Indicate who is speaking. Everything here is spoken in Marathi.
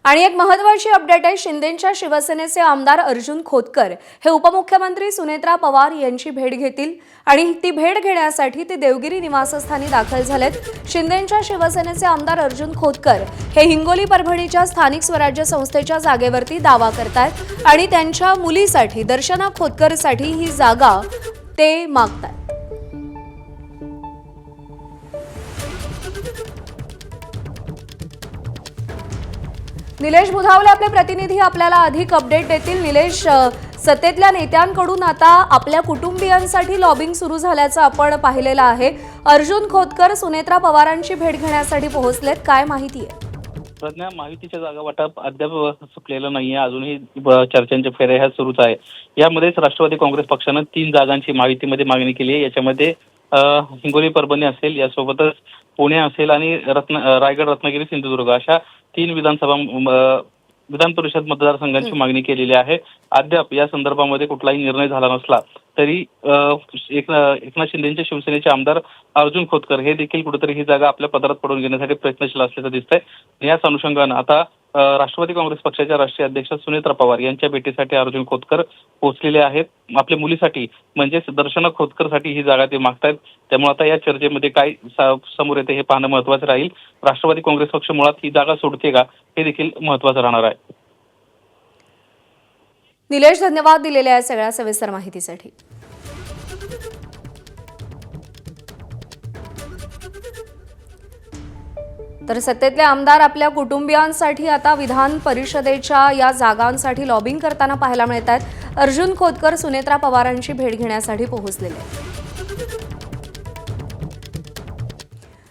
Speaker 1: आणि एक महत्त्वाची अपडेट आहे। शिंदेंच्या शिवसेनेचे आमदार अर्जुन खोतकर हे उपमुख्यमंत्री सुनेत्रा पवार यांची भेट घेतील आणि ती भेट घेण्यासाठी ते देवगिरी निवासस्थानी दाखल झालेत। शिंदेंच्या शिवसेनेचे आमदार अर्जुन खोतकर हे हिंगोली परभणीच्या स्थानिक स्वराज्य संस्थेच्या जागेवरती दावा करतात आणि त्यांच्या मुलीसाठी दर्शना खोतकरसाठी ही जागा ते मागतात। निलेश बुधावले आपले प्रतिनिधी आपल्याला अधिक अपडेट देतील। निलेश, सत्तेतल्या नेत्यांकडून आता आपल्या कुटुंबियांसाठी लॉबिंग सुरू झाल्याचं आपण पाहिलेलं आहे। अर्जुन खोतकर सुनेत्रा पवारांची भेट घेण्यासाठी पोहोचलेत, काय माहिती आहे?
Speaker 2: प्रज्ञा, महायुतीच्या जागा वाटप अद्याप सुटलेलं नाहीये, अजूनही चर्चांच्या फेऱ्या ह्या सुरूच आहे। यामध्येच राष्ट्रवादी काँग्रेस पक्षानं 3 जागांची महायुतीमध्ये मागणी केली आहे। याच्यामध्ये हिंगोली परभणी असेल, यासोबतच पुणे असेल आणि रायगड रत्नागिरी सिंधुदुर्ग अशा 3 विधान परिषद मतदारसंघांची मागणी केलेली आहे। अद्याप या संदर्भामध्ये कुठलाही निर्णय झाला नसला तरी एकनाथ शिंदेचे शिवसेनेचे आमदार अर्जुन खोतकर हे देखील कुठेतरी ही जागा आपल्या पदरात पडून घेण्यासाठी प्रयत्नशील असल्याचं दिसतंय। याच अनुषंगानं आता राष्ट्रवादी काँग्रेस पक्षाच्या राष्ट्रीय अध्यक्ष सुनेत्रा पवार यांच्या भेटीसाठी अर्जुन खोतकर पोहोचलेले आहेत। आपल्या मुलीसाठी म्हणजेच दर्शना खोतकरसाठी ही जागा ते मागतायत। त्यामुळे आता या चर्चेमध्ये काय समोर येते हे पाहणं महत्त्वाचं राहील। राष्ट्रवादी काँग्रेस पक्ष मुळात ही जागा सोडते का हे देखील महत्त्वाचं राहणार आहे।
Speaker 1: निलेश, धन्यवाद दिलेल्या या सगळ्या सविस्तर माहितीसाठी। तर सत्तेतले आमदार आपल्या कुटुंबियांसाठी आता विधान परिषदेच्या या जागांसाठी लॉबिंग करताना पाहायला मिळतात। अर्जुन खोतकर सुनेत्रा पवारांची भेट घेण्यासाठी पोहोचलेले आहेत।